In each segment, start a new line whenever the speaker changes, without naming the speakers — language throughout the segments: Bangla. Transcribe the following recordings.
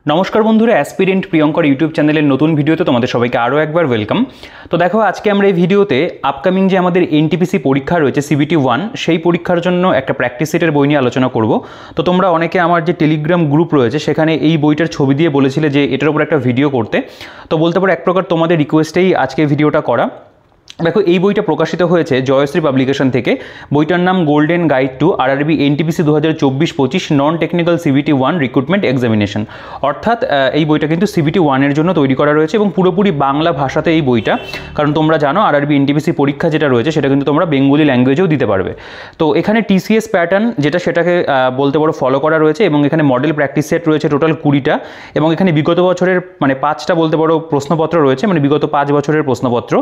নমস্কার বন্ধুরা, অ্যাসপিরেন্ট প্রিয়ঙ্কর ইউটিউব চ্যানেলের নতুন ভিডিওতে তোমাদের সবাইকে আরও একবার ওয়েলকাম। তো দেখো, আজকে আমরা এই ভিডিওতে আপকামিং যে আমাদের এনটিপিসি পরীক্ষা রয়েছে CBT 1, সেই পরীক্ষার জন্য একটা প্র্যাকটিস সেটের বই নিয়ে আলোচনা করব। তো তোমরা অনেকে আমার যে টেলিগ্রাম গ্রুপ রয়েছে সেখানে এই বইটার ছবি দিয়ে বলেছিলে যে এটার উপর একটা ভিডিও করতে। তো বলতে পারো এক প্রকার তোমাদের রিকোয়েস্টেই আজকে ভিডিওটা করা। দেখো, এই বইটা প্রকাশিত হয়েছে জয়শ্রী পাবলিকেশন থেকে। বইটার নাম golden guide to RRB NTPC 2024-25 non technical CBT 1 recruitment examination. অর্থাৎ এই বইটা কিন্তু CBT 1 এর জন্য তৈরি করা রয়েছে এবং পুরোপুরি বাংলা ভাষাতে এই বইটা। কারণ তোমরা জানো RRB এনটিপিসি পরীক্ষা যেটা রয়েছে সেটা কিন্তু তোমরা বেঙ্গলি ল্যাঙ্গুয়েজেও দিতে পারবে। তো এখানে TCS প্যাটার্ন সেটাকে বলতে পারো ফলো করা রয়েছে এবং এখানে মডেল প্র্যাকটিস সেট রয়েছে টোটাল 20টা এবং এখানে বিগত বছরের 5টা বলতে পারো প্রশ্নপত্র রয়েছে, বিগত 5 বছরের প্রশ্নপত্র,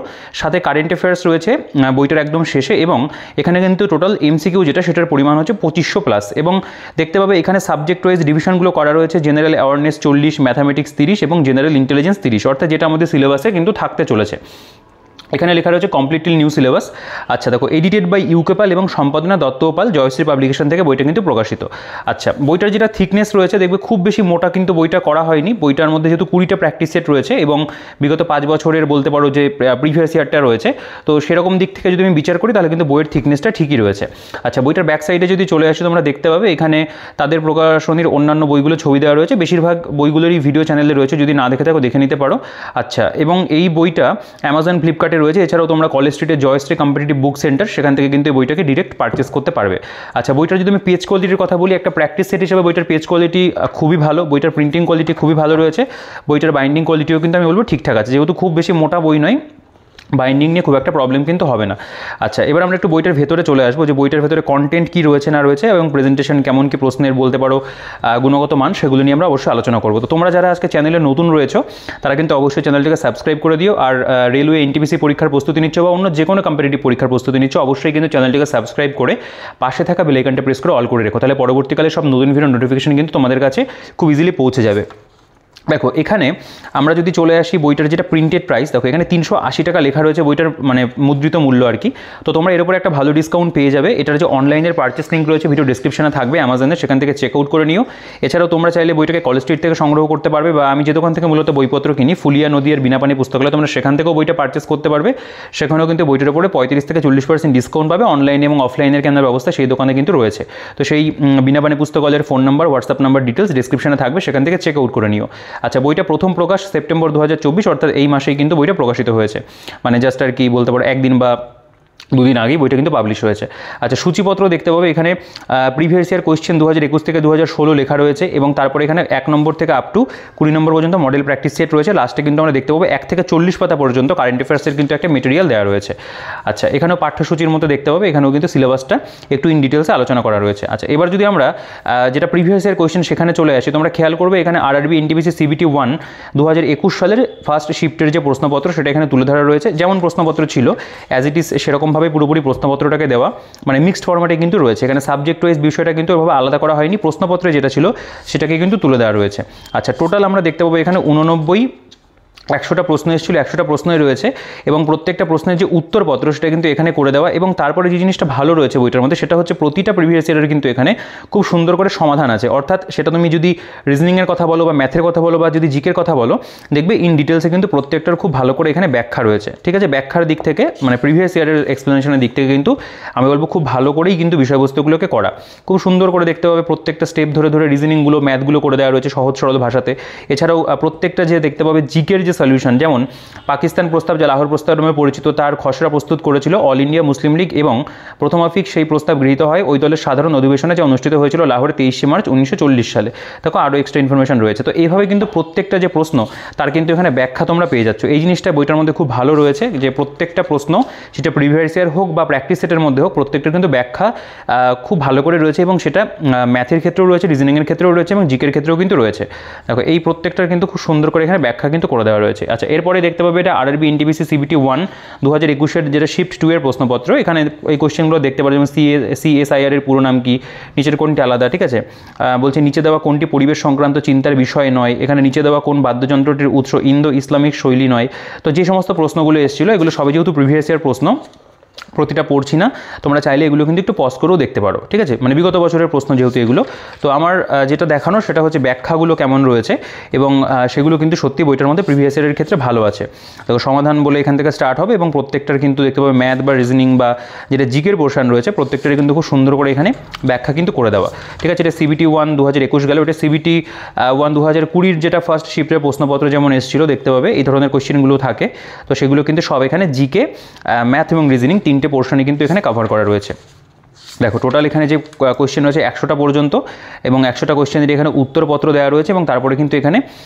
সাথে কারেন্ট অ্যাফেয়ার্স রয়েছে বইটার একদম শেষে। এবং এখানে কিন্তু টোটাল MCQ সেটার পরিমাণ হচ্ছে 2500+। এবং দেখতে পাবে এখানে সাবজেক্ট ওয়াইজ ডিভিশনগুলো করা রয়েছে। জেনারেল অ্যাওয়ারনেস 40, ম্যাথামেটিক্স 30 এবং জেনারেল ইন্টেলিজেন্স 30, অর্থাৎ যেটা আমাদের সিলেবাসে কিন্তু থাকতে চলেছে। এখানে লেখা রয়েছে কমপ্লিটলি নিউ সিলেবাস। আচ্ছা দেখো, এডিটেড বাই ইউকে পাল এবং সম্পাদনা দত্ত পাল, জয়শ্রী পাবলিকেশন থেকে বইটা কিন্তু প্রকাশিত। আচ্ছা, বইটার যেটা থিকনেস রয়েছে দেখবে খুব বেশি মোটা কিন্তু বইটা করা হয়নি। বইটার মধ্যে যেহেতু 20টা প্র্যাকটিস সেট রয়েছে এবং বিগত 5 বছরের বলতে পারো যে প্রিভিয়াস ইয়ারটা রয়েছে, তো সেরকম দিক থেকে যদি আমি বিচার করি তাহলে কিন্তু বইয়ের থিকনেসটা ঠিকই রয়েছে। আচ্ছা, বইটার ব্যাক সাইডে যদি চলে আসে তোমরা দেখতে পাবে এখানে তাদের প্রকাশনীর অন্যান্য বইগুলো ছবি দেওয়া রয়েছে। বেশিরভাগ বইগুলোরই ভিডিও চ্যানেলে রয়েছে, যদি না দেখে থাকো দেখে নিতে পারো। আচ্ছা, এবং এই বইটা অ্যামাজন, ফ্লিপকার্টে রয়েছে। এছাড়াও তোমরা কলেজ স্ট্রিটের জয়শ্রী কম্পিটিটিভ বুক সেন্টার, সেখান থেকে কিন্তু এই বইটাকে ডিরেক্ট পারচেস করতে পারবে। আচ্ছা, বইটার যদি আমি পেজ কোয়ালিটির কথা বলি, একটা প্র্যাকটিস সেট হিসেবে বইটার পেজ কোয়ালিটি খুবই ভালো, বইটার প্রিন্টিং কোয়ালিটি খুবই ভালো রয়েছে, বইটার বাইন্ডিং কোয়ালিটিও কিন্তু আমি বলবো ঠিকঠাক আছে, যেহেতু খুব বেশি মোটা বই নয়, বাইন্ডিং নিয়ে খুব একটা প্রবলেম কিন্তু হবে না। আচ্ছা, এবার আমরা একটু বইটার ভেতরে চলে আসবো যে বইটার ভেতরে কন্টেন্ট কী রয়েছে না রয়েছে এবং প্রেজেন্টেশন কেমন কি প্রশ্নের বলতে পারো গুণগত মান, সেগুলো নিয়ে আমরা অবশ্যই আলোচনা করবো। তো তোমরা যারা আজকে চ্যানেলে নতুন রয়েছো তারা কিন্তু অবশ্যই চ্যানেলটিকে সাবস্ক্রাইব করে দিও। আর রেলওয়ে এনটিপিসি পরীক্ষার প্রস্তুতি নিচ্ছ বা অন্য যে কোনো কম্পিটিটিভ পরীক্ষার প্রস্তুতি নিচ্ছ, অবশ্যই কিন্তু চ্যানেলটিকে সাবস্ক্রাইব করে পাশে থাকা বেল আইকনটা প্রেস করে অল করে রেখো, তাহলে পরবর্তীকালে সব নতুন ভিডিও নোটিফিকেশন কিন্তু তোমাদের কাছে খুব ইজিলি পৌঁছে যাবে। দেখো, এখানে আমরা যদি চলে আসি বইটার যেটা প্রিন্টেড প্রাইস, দেখো এখানে 380 টাকা লেখা রয়েছে বইটার মুদ্রিত মূল্য আর কি। তো তোমরা এর উপর একটা ভালো ডিসকাউন্ট পেয়ে যাবে। এটার যে অনলাইনের পারচেস লিঙ্ক রয়েছে ভিডিও ডিসক্রিপশনে থাকবে অ্যামাজনের, সেখান থেকে চেক আউট করে নিও। এছাড়াও তোমরা চাইলে বইটাকে কলেজ স্ট্রিট থেকে সংগ্রহ করতে পারবে, বা আমি যে দোকান থেকে মূলত বইপত্র কিনি, ফুলিয়া নদীর বিনাপানি পুস্তকালয়, তোমরা সেখান থেকেও বইটা পারচেস করতে পারবে। সেখানেও কিন্তু বইটার উপরে 35 থেকে 40% ডিসকাউন্ট পাবে। অনলাইন এবং অফলাইনের কেনার ব্যবস্থা সেই দোকানে কিন্তু রয়েছে। তো সেই বিনাপানি পুস্তকালয়ের phone number, WhatsApp number details ডিসক্রিপশনে থাকবে, সেখান থেকে চেক আউট করে নিও। আচ্ছা, বইটা প্রথম প্রকাশ সেপ্টেম্বর 2024, অর্থাৎ এই মাসেই কিন্তু বইটা প্রকাশিত হয়েছে, জাস্ট আর কি বলতে পারো একদিন বা 2 দিন আগেই বইটা কিন্তু পাবলিশ হয়েছে। আচ্ছা, সূচিপত্র দেখতে পাবে এখানে প্রিভিয়াস ইয়ার কোয়েশ্চেন 2021 থেকে 2016 লেখা রয়েছে এবং তারপরে এখানে 1 নম্বর থেকে আপ টু 20 নম্বর পর্যন্ত মডেল প্র্যাকটিস সেট রয়েছে। লাস্টে কিন্তু আমরা দেখতে পাবো 1 থেকে 40 পাতা পর্যন্ত কারেন্ট অ্যাফেয়ার্সের কিন্তু একটা মেটেরিয়াল দেওয়া রয়েছে। আচ্ছা, এখানেও পাঠ্যসূচির মতো দেখতে পাবে, এখানেও কিন্তু সিলেবাসটা একটু ইন ডিটেলসে আলোচনা করা রয়েছে। আচ্ছা, এবার যদি আমরা যেটা প্রিভিয়াস ইয়ার কোয়েশ্চেন সেখানে চলে আসি, তোমরা খেয়াল করবে এখানে RRB এনটিপিসি CBT 1 2021 সালের ফার্স্ট শিফটের যে প্রশ্নপত্র সেটা এখানে তুলে ধরা রয়েছে। যেমন প্রশ্নপত্র ছিল অ্যাজ ইট ইজ সেরকমভাবে পুরোপুরি প্রশ্নপত্রটাকে দেওয়া, মিক্সড ফরম্যাটে কিন্তু রয়েছে। এখানে সাবজেক্ট ওয়াইজ বিষয়টা কিন্তু এভাবে আলাদা করা হয়নি, প্রশ্নপত্রে যেটা ছিল সেটাকে কিন্তু তুলে দেওয়া রয়েছে। আচ্ছা, টোটাল আমরা দেখতে পাবো এখানে 100টা প্রশ্ন এসেছিল, 100টা প্রশ্নই রয়েছে এবং প্রত্যেকটা প্রশ্নের যে উত্তরপত্র সেটা কিন্তু এখানে করে দেওয়া। এবং তারপরে যে জিনিসটা ভালো রয়েছে বইটার মধ্যে সেটা হচ্ছে প্রতিটা প্রিভিয়াস ইয়ারের কিন্তু এখানে খুব সুন্দর করে সমাধান আছে। অর্থাৎ সেটা তুমি যদি রিজনিংয়ের কথা বলো বা ম্যাথের কথা বলো বা যদি জিকের কথা বলো, দেখবে ইন ডিটেলসে কিন্তু প্রত্যেকটার খুব ভালো করে এখানে ব্যাখ্যা রয়েছে। ঠিক আছে, ব্যাখ্যার দিক থেকে প্রিভিয়াস ইয়ারের এক্সপ্লেনেশনের দিক থেকে কিন্তু আমি বলবো খুব ভালো করেই কিন্তু বিষয়বস্তুগুলোকে করা, খুব সুন্দর করে দেখতে পাবে। প্রত্যেকটা স্টেপ ধরে ধরে রিজনিংগুলো, ম্যাথগুলো করে দেওয়া রয়েছে সহজ সরল ভাষাতে। এছাড়াও প্রত্যেকটা যে দেখতে পাবে জিকের যে সলিউশন, যেমন পাকিস্তান প্রস্তাব যা লাহোর প্রস্তাব নামে পরিচিত, তার খসড়া প্রস্তুত করেছিল অল ইন্ডিয়া মুসলিম লীগ এবং প্রথমাফিক সেই প্রস্তাব গৃহীত হয় ওই দলের সাধারণ অধিবেশনে, যা অনুষ্ঠিত হয়েছিল লাহোরে 23 মার্চ 1940 সালে। দেখো, আরও এক্সট্রা ইনফরমেশন রয়েছে। তো এইভাবে কিন্তু প্রত্যেকটা যে প্রশ্ন তার কিন্তু এখানে ব্যাখ্যা তোমরা পেয়ে যাচ্ছ। এই জিনিসটা বইটার মধ্যে খুব ভালো রয়েছে যে প্রত্যেকটা প্রশ্ন সেটা প্রিভিয়াস ইয়ার হোক বা প্র্যাকটিস সেটের মধ্যে হোক, প্রত্যেকটা কিন্তু ব্যাখ্যা খুব ভালো করে রয়েছে এবং সেটা ম্যাথের ক্ষেত্রেও রয়েছে, রিজনিংয়ের ক্ষেত্রেও রয়েছে এবং জিকের ক্ষেত্রেও কিন্তু রয়েছে। দেখো, এই প্রত্যেকটার কিন্তু খুব সুন্দর করে এখানে ব্যাখ্যা কিন্তু করে দেওয়া রয়েছে। আচ্ছা, এরপরে দেখতে পাবে এটা RRB এনটিপিসি CBT 1 2021 যেটা শিফট 2 এর প্রশ্নপত্র। এখানে এই কোশ্চেনগুলো দেখতে পারো, যেমন CSIR এর পুরো নাম কি, নিচের কোনটি আলাদা। ঠিক আছে, বলছে নিচে দেওয়া কোনটি পরিবেশ সংক্রান্ত চিন্তার বিষয় নয়, এখানে নিচে দেওয়া কোন বাদ্যযন্ত্রটির উৎস ইন্দো ইসলামিক শৈলী নয়। তো যে সমস্ত প্রশ্নগুলো এসেছিলো এগুলো সবই যেহেতু প্রিভিয়াস ইয়ার প্রশ্ন, প্রতিটা পড়ছি না, তোমরা চাইলে এগুলো কিন্তু একটু পজ করেও দেখতে পারো, ঠিক আছে। মানে বিগত বছরের প্রশ্ন যেহেতু এগুলো, তো আমার যেটা দেখানো সেটা হচ্ছে ব্যাখ্যাগুলো কেমন রয়েছে এবং সেগুলো কিন্তু সত্যি বইটার মধ্যে প্রিভিয়াস ইয়ারের ক্ষেত্রে ভালো আছে। তো সমাধান বলে এখান থেকে স্টার্ট হবে এবং প্রত্যেকটার কিন্তু দেখতে পাবে ম্যাথ বা রিজনিং বা যেটা জিকের পোর্শন রয়েছে প্রত্যেকটারই কিন্তু খুব সুন্দর করে এখানে ব্যাখ্যা কিন্তু করে দেওয়া, ঠিক আছে। এটা CBT 1 2021 গেল, এটা CBT 1 2020 যেটা ফার্স্ট শিফটের প্রশ্নপত্র যেমন এসেছিল দেখতে পাবে এই ধরনের কোশ্চেনগুলো থাকে। তো সেগুলো কিন্তু সব এখানে জিকে, ম্যাথ এবং রিজনিং তিনটে পোর্শনই কিন্তু এখানে কভার করা রয়েছে। দেখো টোটাল এখানে যে কোয়েশ্চেন রয়েছে 100টা পর্যন্ত এবং 100টা কোয়েশ্চেনের এখানে উত্তরপত্র দেওয়া রয়েছে এবং তারপরে কিন্তু এখানে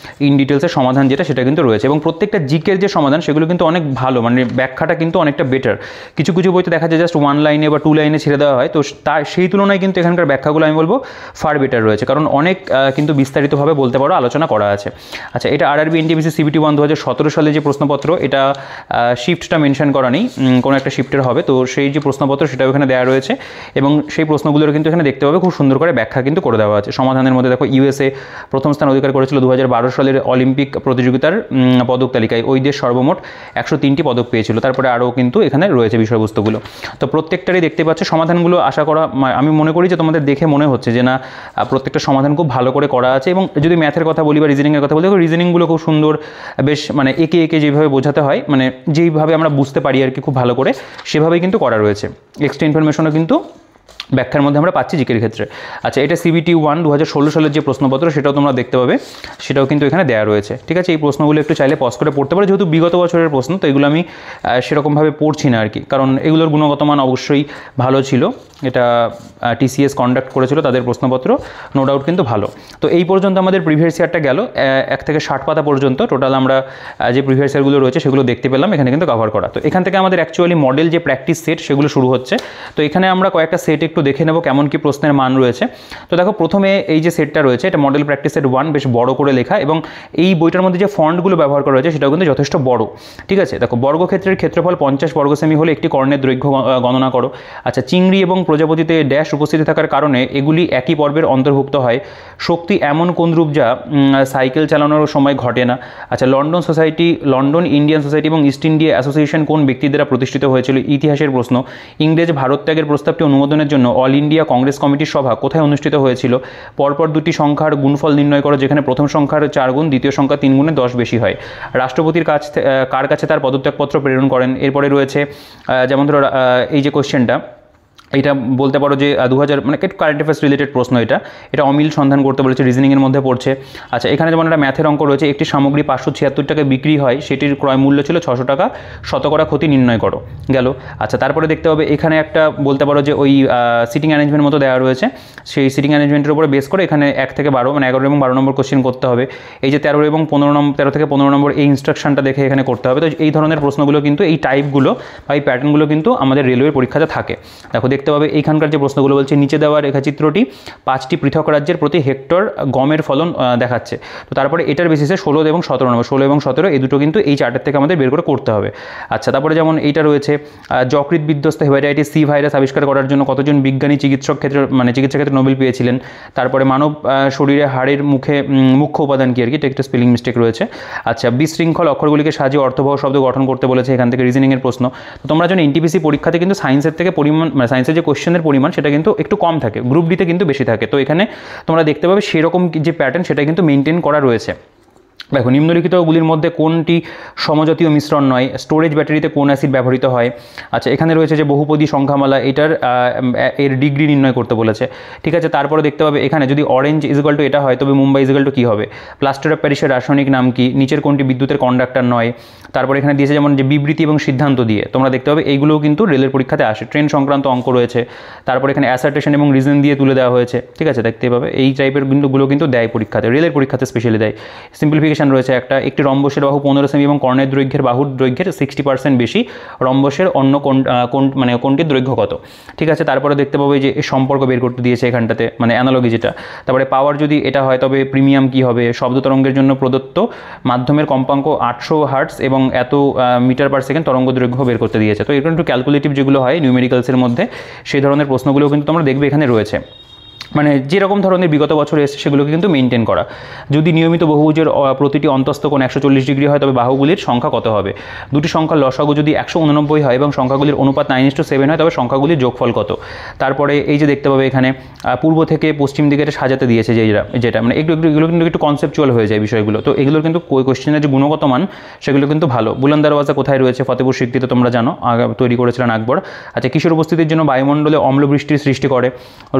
ইন ডিটেলসের সমাধান যেটা সেটা কিন্তু রয়েছে এবং প্রত্যেকটা জিকের যে সমাধান সেগুলো কিন্তু অনেক ভালো, মানে ব্যাখ্যাটা কিন্তু অনেকটা বেটার। কিছু কিছু বইতে দেখা যায় জাস্ট 1 লাইনে বা 2 লাইনে ছেড়ে দেওয়া হয়, তো তার সেই তুলনায় কিন্তু এখানকার ব্যাখ্যাগুলো আমি বলবো ফার বেটার রয়েছে, কারণ অনেক কিন্তু বিস্তারিতভাবে বলতে পারো আলোচনা করা আছে। আচ্ছা, এটা RRB NTPC CBT 1 2017 সালে যে প্রশ্নপত্র, এটা শিফটটা মেনশন করা নেই, কোনো একটা শিফটের হবে, তো সেই যে প্রশ্নপত্র সেটাও এখানে দেওয়া রয়েছে এবং সেই প্রশ্নগুলোর কিন্তু এখানে দেখতে পাবে খুব সুন্দর করে ব্যাখ্যা কিন্তু করে দেওয়া আছে। সমাধানের মধ্যে দেখো USA প্রথম স্থান অধিকার করেছিল 2012 সালের অলিম্পিক প্রতিযোগিতার পদক তালিকায়, ওই দেশ সর্বমোট 103টি পদক পেয়েছিল। তারপরে আরও কিন্তু এখানে রয়েছে বিষয়বস্তুগুলো, তো প্রত্যেকটারই দেখতে পাচ্ছে সমাধানগুলো। আশা করা, আমি মনে করি যে তোমাদের দেখে মনে হচ্ছে যে না প্রত্যেকটা সমাধান খুব ভালো করে করা আছে। এবং যদি ম্যাথের কথা বলি বা রিজনিংয়ের কথা বলি, দেখো রিজনিংগুলো খুব সুন্দর, বেশ মানে একে একে যেভাবে বোঝাতে হয়, মানে যেইভাবে আমরা বুঝতে পারি আর কি খুব ভালো করে সেভাবেই কিন্তু করা রয়েছে। এক্সট্রা ইনফরমেশনও কিন্তু ব্যাখ্যার মধ্যে আমরা পাচ্ছি জিকের ক্ষেত্রে। আচ্ছা, এটা CBT 1 2016 সালের যে প্রশ্নপত্র সেটাও তোমরা দেখতে পাবে, সেটাও কিন্তু এখানে দেওয়া রয়েছে, ঠিক আছে। এই প্রশ্নগুলো একটু চাইলে পজ করে পড়তে পারো, যেহেতু বিগত বছরের প্রশ্ন তো এগুলো আমি সেরকমভাবে পড়ছি না আর কি, কারণ এগুলোর গুণগত মান অবশ্যই ভালো ছিল। এটা TCS কন্ডাক্ট করেছিল তাদের প্রশ্নপত্র, নো ডাউট কিন্তু ভালো। তো এই পর্যন্ত আমাদের প্রিভিয়াস ইয়ারটা গেল, 1 থেকে 60 পাতা পর্যন্ত টোটাল আমরা যে প্রিভিয়াস ইয়ারগুলো রয়েছে সেগুলো দেখতে পেলাম এখানে কিন্তু কভার করা। তো এখান থেকে আমাদের অ্যাকচুয়ালি মডেল যে প্র্যাকটিস সেট সেগুলো শুরু হচ্ছে। তো এখানে আমরা কয়েকটা সেট একটু দেখে নেব কেমন কি প্রশ্নের মান রয়েছে। তো দেখো প্রথমে এই যে সেটটা রয়েছে এটা মডেল প্র্যাকটিস সেট 1, বেশ বড় করে লেখা এবং এই বইটার মধ্যে যে ফন্টগুলো ব্যবহার করা হয়েছে সেটাও কিন্তু যথেষ্ট বড়, ঠিক আছে। দেখো বর্গক্ষেত্রের ক্ষেত্রফল 50 বর্গ সেমি হলে একটি কর্ণের দৈর্ঘ্য গণনা করো। আচ্ছা, চিংড়ি এবং প্রজাপতিতে ড্যাশ উপস্থিতি থাকার কারণে এগুলি একই পর্বের অন্তর্ভুক্ত হয়। শক্তি এমন কোন রূপ যা সাইকেল চালানোর সময় ঘটে না। আচ্ছা, লন্ডন ইন্ডিয়ান সোসাইটি এবং ইস্ট ইন্ডিয়া অ্যাসোসিয়েশন কোন ব্যক্তি দ্বারা প্রতিষ্ঠিত হয়েছিল? ইতিহাসের প্রশ্ন। ইংরেজ ভারত ত্যাগের প্রস্তাবটি অনুমোদনের জন্য অল ইন্ডিয়া কংগ্রেস কমিটির সভা কোথায় অনুষ্ঠিত হয়েছিল? পরপর দুটি সংখ্যার গুণফল নির্ণয় করো যেখানে প্রথম সংখ্যার 4 গুণ, দ্বিতীয় সংখ্যা 3 গুণে 10 বেশি হয়। রাষ্ট্রপতির কার কাছে তার পদত্যাগপত্র প্রেরণ করেন? এরপরে রয়েছে যেমন ধরো এই যে কোশ্চেনটা, এটা বলতে পারো যে 2000 মানে কারেন্ট অ্যাফেয়ার্স রিলেটেড প্রশ্ন, এটা অমিল সন্ধান করতে বলেছে, রিজনিংয়ের মধ্যে পড়ছে। আচ্ছা, এখানে যেমন একটা ম্যাথের অঙ্ক রয়েছে, একটি সামগ্রী 576 টাকায় বিক্রি হয়, সেটির ক্রয় মূল্য ছিল 600 টাকা, শতকরা ক্ষতি নির্ণয় করো, গেল। আচ্ছা, তারপরে দেখতে হবে এখানে একটা বলতে পারো যে ওই সিটিং অ্যারেঞ্জমেন্ট মতো দেওয়া রয়েছে, সেই সিটিং অ্যারেঞ্জমেন্টের উপরে বেস করে এখানে 1 থেকে 12 মানে 11 এবং 12 নম্বর কোশ্চেন করতে হবে। এই যে 13 এবং 13 থেকে 15 নম্বর এই ইনস্ট্রাকশনটা দেখে এখানে করতে হবে। তো এই ধরনের প্রশ্নগুলো কিন্তু এই টাইপগুলো বা এই প্যাটার্নগুলো কিন্তু আমাদের রেলওয়ের পরীক্ষাতে থাকে। দেখো দেখতে পাবে এইখানকার যে প্রশ্নগুলো বলছে, নিচে দেওয়া রেখাচিত্রটি 5টি পৃথক রাজ্যের প্রতি হেক্টর গমের ফলন দেখাচ্ছে। তো তারপরে এটার বেসিসে 16 এবং 17 নম্বর, 16 এবং 17 এই দুটো কিন্তু এই চার্টের থেকে আমাদের বের করে করতে হবে। আচ্ছা, তারপরে যেমন এইটা রয়েছে, যকৃৎ বিধ্বস্ত হেপাটাইটিস সি ভাইরাস আবিষ্কার করার জন্য কতজন বিজ্ঞানী চিকিৎসা ক্ষেত্রে নোবেল পেয়েছিলেন? তারপরে মানব শরীরে হাড়ের মুখ্য উপাদান কি আর কি, একটা স্পেলিং মিস্টেক রয়েছে। আচ্ছা, বিশৃঙ্খল অক্ষরগুলিকে সাজিয়ে অর্থবহ শব্দ গঠন করতে বলেছে, এখান থেকে রিজনিংয়ের প্রশ্ন। তো তোমরা যেন NTPC পরীক্ষাতে কিন্তু সায়েন্সের থেকে পরিমাণ, মানে সায়েন্সের যে কোশ্চেনের পরিমাণ সেটা কিন্তু একটু কম থাকে, গ্রুপ ডিতে কিন্তু বেশি থাকে। তো এখানে তোমরা দেখতে পাবে সেরকম যে প্যাটার্ন সেটা কিন্তু মেনটেন করা রয়েছে। দেখো নিম্নলিখিতগুলির মধ্যে কোনটি সমজাতীয় মিশ্রণ নয়? স্টোরেজ ব্যাটারিতে কোন অ্যাসিড ব্যবহৃত হয়? আচ্ছা, এখানে রয়েছে যে বহুপদী সংখ্যামালা, এর ডিগ্রি নির্ণয় করতে বলেছে, ঠিক আছে। তারপরে দেখতে পাবে এখানে যদি অরেঞ্জ ইজগাল টু এটা হয় তবে মুম্বাই ইজগাল টু কী হবে? প্লাস্টার অফ প্যারিসের রাসায়নিক নাম কি? নিচের কোনটি বিদ্যুতের কন্ডাক্টর নয়? তারপরে এখানে দিয়েছে যেমন যে বিবৃতি এবং সিদ্ধান্ত দিয়ে, তোমরা দেখতে পাবে এইগুলোও কিন্তু রেলের পরীক্ষাতে আসে, ট্রেন সংক্রান্ত অঙ্ক রয়েছে। তারপরে এখানে অ্যাসার্টেশন এবং রিজন দিয়ে তুলে দেওয়া হয়েছে, ঠিক আছে। দেখতে পাবে এই টাইপের গুলো কিন্তু দেয় পরীক্ষাতে, রেলের পরীক্ষাতে স্পেশালি দেয়। সিম্পলিফিকেশন রয়েছে একটি রম্বসের বাহু 15 সেমি এবং কর্ণের দৈর্ঘ্যের বাহুর দৈর্ঘ্যের 60% বেশি, রম্বসের অন্য মানে কোনটির দৈর্ঘ্য কত? ঠিক আছে। তারপরে দেখতে পাবে যে সম্পর্ক বের করতে দিয়েছে এখানটাতে, মানে অ্যানালজি যেটা। তারপরে পাওয়ার যদি এটা হয় তবে প্রিমিয়াম কি হবে? শব্দ তরঙ্গের জন্য প্রদত্ত মাধ্যমের কম্পাঙ্ক 800 হার্টজ এবং এত মিটার পার সেকেন্ড তরঙ্গ দৈর্ঘ্য বের করতে দিয়েছে। তো এরকম একটু ক্যালকুলেটিভ যেগুলো হয় নিউমেরিক্যালসের মধ্যে সেই ধরনের প্রশ্নগুলো কিন্তু তোমরা দেখবে এখানে রয়েছে। মানে যেরকম ধরনের বিগত বছরে এসছে সেগুলোকে কিন্তু মেনটেন করা। যদি নিয়মিত বহুভুজের প্রতিটি অন্তস্থ কোণ 140 ডিগ্রি হয় তবে বাহুগুলির সংখ্যা কত হবে? দুটি সংখ্যার লসাগু যদি 189 হয় এবং সংখ্যাগুলির অনুপাত 9:7 হয় তবে সংখ্যাগুলির যোগফল কত? তারপরে এই যে দেখতে পাবে এখানে পূর্ব থেকে পশ্চিম দিকে সাজাতে দিয়েছে যেটা মানে এগুলো কিন্তু একটু কনসেপচুয়াল হয়ে যায় বিষয়গুলো। তো এগুলোর কিন্তু কোয়েশ্চেনের যে গুণগত মান সেগুলো কিন্তু ভালো। বুলন্দ দরওয়াজা কোথায় রয়েছে? ফতেপুর সিক্রিতে, তোমরা জানো, তৈরি করেছিলেন আকবর। আচ্ছা, কিসের উপস্থিতির জন্য বায়ুমণ্ডলে অম্ল বৃষ্টির সৃষ্টি করে?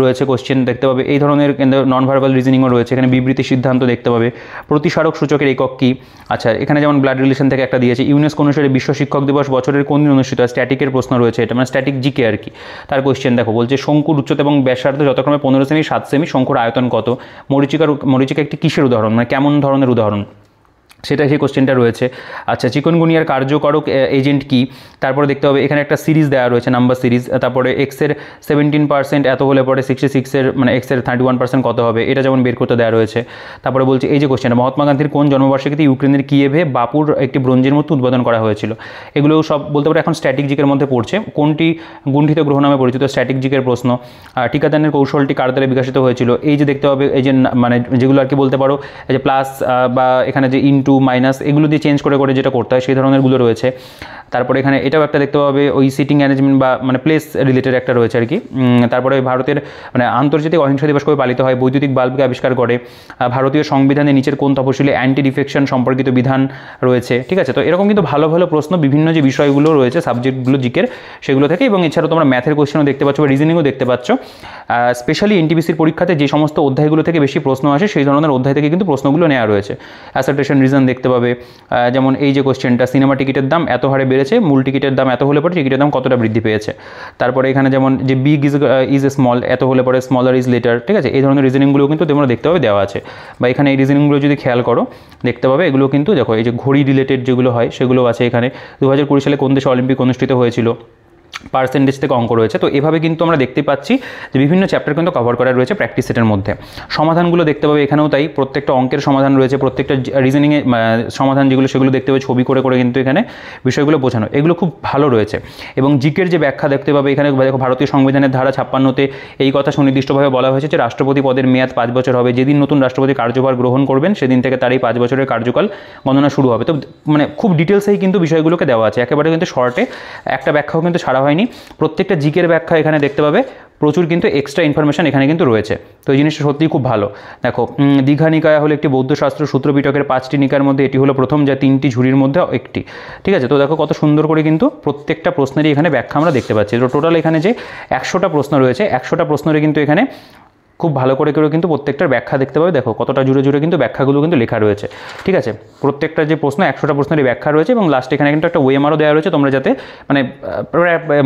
রয়েছে কোশ্চেন দেখতে পাবে। এই ধরনের কিন্তু নন ভার্বাল রিজনিংও রয়েছে। এখানে বিবৃতি সিদ্ধান্ত দেখতে পাবে। প্রতিসারক সূচকের একক কী? আচ্ছা, এখানে যেমন ব্লাড রিলেশন থেকে একটা দিয়েছে। ইউনেস্কো অনুসারে বিশ্ব শিক্ষক দিবস বছরের কোন দিন অনুষ্ঠিত হয়? স্ট্যাটিকের প্রশ্ন রয়েছে, এটা মানে স্ট্যাটিক জিকে আর কি। তার কোশ্চেন দেখো, বলছে শঙ্কুর উচ্চতা এবং ব্যাসার্ধ যথাক্রমে 15 সেমি 7 সেমি, শঙ্কুর আয়তন কত? মরীচিকা একটি কিসের উদাহরণ, মানে কেমন ধরনের উদাহরণ, সেটা সেই কোশ্চেনটা রয়েছে। আচ্ছা, চিকনগুনিয়ার কার্যকারক এজেন্ট কি? তারপরে দেখতে হবে এখানে একটা সিরিজ দেওয়া রয়েছে, নাম্বার সিরিজ। তারপরে এক্সের 17% এত হলে পরে 66-এর মানে এক্সের 31% কত হবে, এটা যেমন বের করতে দেওয়া রয়েছে। তারপরে বলছে এই যে কোশ্চেনটা, মহাত্মা গান্ধীর কোন জন্মবার্ষিকীতে ইউক্রেনের কিয়েভে বাপুর একটি ব্রোঞ্জের মতো উদ্বোধন করা হয়েছিল? এগুলো সব বলতে পারে এখন স্ট্যাটিক জিকের মধ্যে পড়ছে। কোনটি গুণ্ঠিত গ্রহ নামে পরিচিত? স্ট্যাটিক জিকের প্রশ্ন। টিকাদানের কৌশলটি কার দ্বারা বিকশিত হয়েছিল? এই যে দেখতে হবে এই যে মানে যেগুলো আর কি বলতে পারো, এই যে প্লাস বা এখানে যে ইনটু মাইনাস এগুলো দিয়ে চেঞ্জ করে করে যেটা করতে হয় সেই ধরনেরগুলো রয়েছে। তারপরে এখানে এটাও একটা দেখতে পাবে, ওই সিটিং অ্যারেঞ্জমেন্ট বা মানে প্লেস রিলেটেড একটা রয়েছে আর কি। তারপরে ভারতের মানে আন্তর্জাতিক অহিংসা দিবস কবে পালিত হয়? বৈদ্যুতিক বাল্বকে আবিষ্কার করে। ভারতীয় সংবিধানে নিচের কোন তফসিলে অ্যান্টি ডিফেকশন সম্পর্কিত বিধান রয়েছে? ঠিক আছে, তো এরকম কিন্তু ভালো ভালো প্রশ্ন বিভিন্ন যে বিষয়গুলো রয়েছে সাবজেক্টগুলো জিকের সেগুলো থেকে, এবং এছাড়াও তোমরা ম্যাথের কোশ্চেনও দেখতে পাচ্ছ বা রিজনিংও দেখতে পাচ্ছ। স্পেশালি এনটিপিসির পরীক্ষাতে যে সমস্ত অধ্যায়গুলো থেকে বেশি প্রশ্ন আসে সেই ধরনের অধ্যায় থেকে কিন্তু প্রশ্নগুলো নেওয়া রয়েছে। অ্যাসার্টেশন রিজন দেখতে পাবে। যেমন এই যে কোশ্চেনটা, সিনেমা টিকিটের দাম এত হারে বেড়েছে, মূল টিকিটের দাম এত হলে পরে টিকিটের দাম কতটা বৃদ্ধি পেয়েছে? তারপরে এখানে যেমন যে বিগ ইজ স্মল এত হলে পরে স্মলার ইজ লেটার, ঠিক আছে, এই ধরনের রিজনিংগুলো কিন্তু তোমরা দেখতে পাবে দেওয়া আছে। বা এখানে এই রিজনিংগুলো যদি খেয়াল করো দেখতে পাবে এগুলো কিন্তু দেখো এই যে ঘড়ি রিলেটেড যেগুলো হয় সেগুলো আছে এখানে। 2020 সালে কোন দেশে অলিম্পিক অনুষ্ঠিত হয়েছিল? পার্সেন্টেজ থেকে অঙ্ক রয়েছে। তো এভাবে কিন্তু আমরা দেখতে পাচ্ছি যে বিভিন্ন চ্যাপ্টার কিন্তু কভার করা রয়েছে প্র্যাকটিস সেটের মধ্যে। সমাধানগুলো দেখতে পাবে এখানেও তাই, প্রত্যেকটা অঙ্কের সমাধান রয়েছে, প্রত্যেকটা রিজনিংয়ে সমাধান যেগুলো সেগুলো দেখতে পাবে ছবি করে করে কিন্তু এখানে বিষয়গুলো বোঝানো, এগুলো খুব ভালো রয়েছে। এবং জিকের যে ব্যাখ্যা দেখতে পাবে এখানে দেখো, ভারতীয় সংবিধানের ধারা 56-তে এই কথা সুনির্দিষ্টভাবে বলা হয়েছে যে রাষ্ট্রপতি পদের মেয়াদ 5 বছর হবে। যেদিন নতুন রাষ্ট্রপতি কার্যভার গ্রহণ করবেন সেদিন থেকে তার এই 5 বছরের কার্যকাল গণনা শুরু হবে। তো মানে খুব ডিটেলসেই কিন্তু বিষয়গুলোকে দেওয়া আছে, একেবারে কিন্তু শর্টে একটা ব্যাখ্যাও কিন্তু ছাড়া হয়নি। প্রত্যেকটা জিকের ব্যাখ্যা এখানে দেখতে পাবে, প্রচুর কিন্তু এক্সট্রা ইনফরমেশন এখানে কিন্তু রয়েছে। তো এই জিনিসটা সত্যিই খুব ভালো। দেখো, দীঘা নিকায় হলো একটি বৌদ্ধশাস্ত্র সূত্র পিটকের 5টি নিকায়ের মধ্যে এটি হলো প্রথম, যা 3টি ঝুড়ির মধ্যে একটি। ঠিক আছে, তো দেখো কত সুন্দর করে কিন্তু প্রত্যেকটা প্রশ্নেরই এখানে ব্যাখ্যা আমরা দেখতে পাচ্ছি। তো টোটাল এখানে যে 100টা প্রশ্ন রয়েছে, 100টা প্রশ্নেরই কিন্তু এখানে খুব ভালো করে করে কিন্তু প্রত্যেকটার ব্যাখ্যা দেখতে পাবে। দেখো কতটা জুড়ে জুড়ে কিন্তু ব্যাখ্যাগুলো কিন্তু লেখা রয়েছে। ঠিক আছে, প্রত্যেকটা যে প্রশ্ন 100টা প্রশ্নেরই ব্যাখ্যা রয়েছে, এবং লাস্টে এখানে কিন্তু একটা ওএমআরও দেওয়া রয়েছে, তোমরা যাতে মানে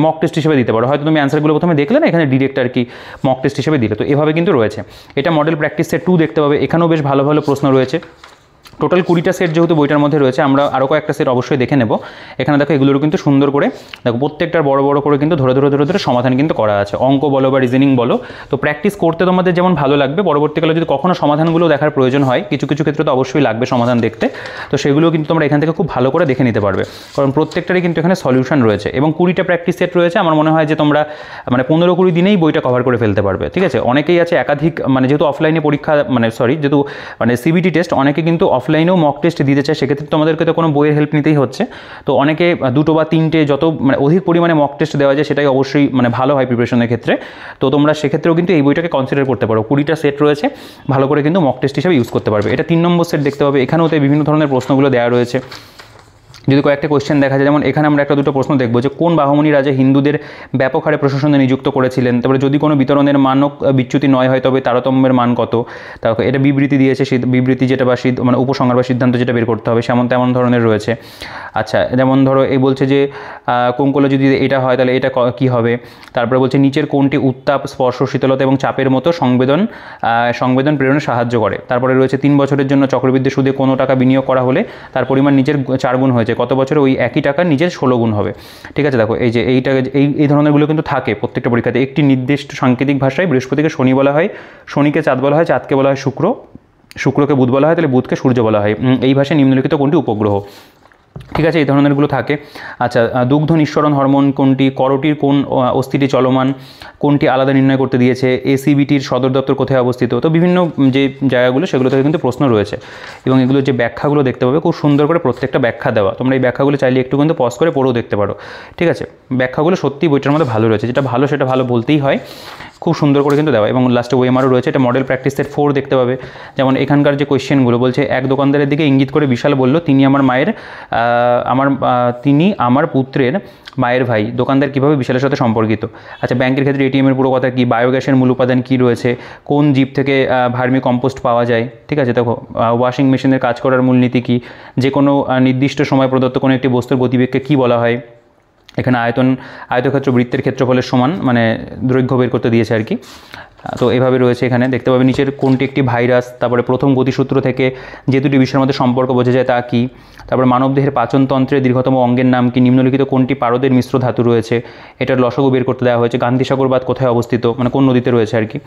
মক টেস্ট হিসেবে দিতে পারো। হয়তো তুমি অ্যান্সারগুলো প্রথমে দেখলে না, এখানে ডিরেক্ট আর কি মক টেস্ট হিসেবে দিলে। তো এভাবে কিন্তু রয়েছে। এটা মডেল প্র্যাকটিস সেট 2 দেখতে পাবে, এখানেও বেশ ভালো ভালো প্রশ্ন রয়েছে। টোটাল 20টা সেট যেহেতু বইটার মধ্যে রয়েছে, আমরা আরও কয়েকটা সেট অবশ্যই দেখে নেব। এখানে দেখো এগুলোর কিন্তু সুন্দর করে দেখো প্রত্যেকটার বড় বড় করে কিন্তু ধরে ধরে ধরে ধরে সমাধান কিন্তু করা আছে, অঙ্ক বলো বা রিজনিং বলো। তো প্র্যাকটিস করতে তোমাদের যেমন ভালো লাগবে, পরবর্তীকালে যদি কখনো সমাধানগুলো দেখার প্রয়োজন হয়, কিছু কিছু ক্ষেত্রে তো অবশ্যই লাগবে সমাধান দেখতে, তো সেগুলো কিন্তু তোমরা এখান থেকে খুব ভালো করে দেখে নিতে পারবে, কারণ প্রত্যেকটারই কিন্তু এখানে সলিউশন রয়েছে। এবং 20টা প্র্যাকটিস সেট রয়েছে, আমার মনে হয় যে তোমরা মানে 15-20 দিনেই বইটা কভার করে ফেলতে পারবে। ঠিক আছে, অনেকেই আছে একাধিক মানে যেহেতু অফলাইনে পরীক্ষা মানে যেহেতু মানে সিবিটি টেস্ট, অনেকে কিন্তু অফলাইনেও মক টেস্ট দিতে চায়, সেক্ষেত্রে তোমাদেরকে তো কোনো বইয়ের হেল্প নিতেই হচ্ছে। তো অনেকে 2টো বা 3টে যত মানে অধিক পরিমাণে মক টেস্ট দেওয়া যায় সেটাই অবশ্যই মানে ভালো হয় প্রিপারেশনের ক্ষেত্রে। তো তোমরা সেক্ষেত্রেও কিন্তু এই বইটাকে কনসিডার করতে পারো। 20টা সেট রয়েছে, ভালো করে কিন্তু মক টেস্ট হিসেবে ইউজ করতে পারবে। এটা 3 নম্বর সেট দেখতে পাবে, এখানেও তো বিভিন্ন ধরনের প্রশ্নগুলো দেওয়া রয়েছে। যদি কয়েকটা কোশ্চেন দেখা যায়, যেমন এখানে আমরা একটা দুটো প্রশ্ন দেখবো যে কোন বাহমনি রাজা হিন্দুদের ব্যাপক হারে প্রশাসনে নিযুক্ত করেছিলেন। তারপরে যদি কোনো বিতরণের মানক বিচ্যুতি নয় হয় তবে তারতম্যের মান কত। তারপর এটা বিবৃতি দিয়েছে, বিবৃতি যেটা বা মানে উপসংহার বা সিদ্ধান্ত যেটা বের করতে হবে তেমন ধরনের রয়েছে। আচ্ছা, যেমন ধরো এই বলছে যে কোঙ্কলে যদি এটা হয় তাহলে এটা কী হবে। তারপরে বলছে নিচের কোনটি উত্তাপ, স্পর্শ, শীতলতা এবং চাপের মতো সংবেদন প্রেরণে সাহায্য করে। তারপরে রয়েছে 3 বছরের জন্য চক্রবৃদ্ধি সুদে কোনো টাকা বিনিয়োগ করা হলে তার পরিমাণ নিচের 4 গুণ হয়েছে, কত বছরে ওই একই টাকা নিজের 16 গুণ হবে। ঠিক আছে, দেখো এই যে এই ধরনেরগুলো কিন্তু থাকে প্রত্যেকটা পরীক্ষাতে। একটি নির্দিষ্ট সাংকেতিক ভাষায় বৃহস্পতিকে শনি বলা হয়, শনিকে চাঁদ বলা হয়, চাঁদকে বলা হয় শুক্র, শুক্রকে বুধ বলা হয়, তাহলে বুধকে সূর্য বলা হয়। এই ভাষায় নিম্নলিখিত কোনটি উপগ্রহ। ঠিক আছে, এই ধরনেরগুলো থাকে। আচ্ছা, দুগ্ধ নিঃসরণ হরমোন কোনটি, করটির কোন অস্থিটি চলমান, কোনটি আলাদা নির্ণয় করতে দিয়েছে, এসিবিটির সদর দপ্তর কোথায় অবস্থিত। তো বিভিন্ন যে জায়গাগুলো সেগুলো থেকে কিন্তু প্রশ্ন রয়েছে এবং এগুলোর যে ব্যাখ্যাগুলো দেখতে পাবে খুব সুন্দর করে প্রত্যেকটা ব্যাখ্যা দেওয়া। তোমরা এই ব্যাখ্যাগুলো চাইলে একটু কিন্তু পজ করে পড়েও দেখতে পারো। ঠিক আছে, ব্যাখ্যাগুলো সত্যিই বইটার মধ্যে ভালো রয়েছে, যেটা ভালো সেটা ভালো বলতেই হয়, খুব সুন্দর করে কিন্তু দেওয়া। এবং লাস্টে ওএমআরও রয়েছে, এটা মডেল প্র্যাকটিস সেট 4 দেখতে পাবে। যেমন এখানকার যে কোয়েশ্চেনগুলো বলছে, এক দোকানদারের দিকে ইঙ্গিত করে বিশাল বলল, তিনি আমার পুত্রের মায়ের ভাই। দোকানদার কীভাবে বিশালের সাথে সম্পর্কিত। আচ্ছা, ব্যাংকের ক্ষেত্রে এটিএমের পুরো কথা কী, বায়োগ্যাসের মূল উপাদান কী রয়েছে, কোন জীব থেকে ভার্মি কম্পোস্ট পাওয়া যায়। ঠিক আছে, দেখো ওয়াশিং মেশিনের কাজ করার মূলনীতি কী, যে কোনো নির্দিষ্ট সময় প্রদত্ত কোনো একটি বস্তুর গতিবেগকে কী বলা হয়। এখানে আয়তক্ষেত্র বৃত্তের ক্ষেত্রফলের সমান, মানে দৈর্ঘ্য বের করতে দিয়েছে আর কি। তো এভাবে রয়েছে, এখানে দেখতে পাবে নিচের কোনটি একটি ভাইরাস। তারপরে প্রথম গতিসূত্র থেকে যে দুটি বিষয়ের মধ্যে সম্পর্ক বোঝা যায় তা কী। তারপরে মানবদেহের পাচনতন্ত্রের দীর্ঘতম অঙ্গের নাম কি, নিম্নলিখিত কোনটি পারদের মিশ্র ধাতু রয়েছে, এটার লসাগু বের করতে দেওয়া হয়েছে। গান্ধীসাগর বাঁধ কোথায় অবস্থিত, মানে কোন নদীতে রয়েছে আর কি।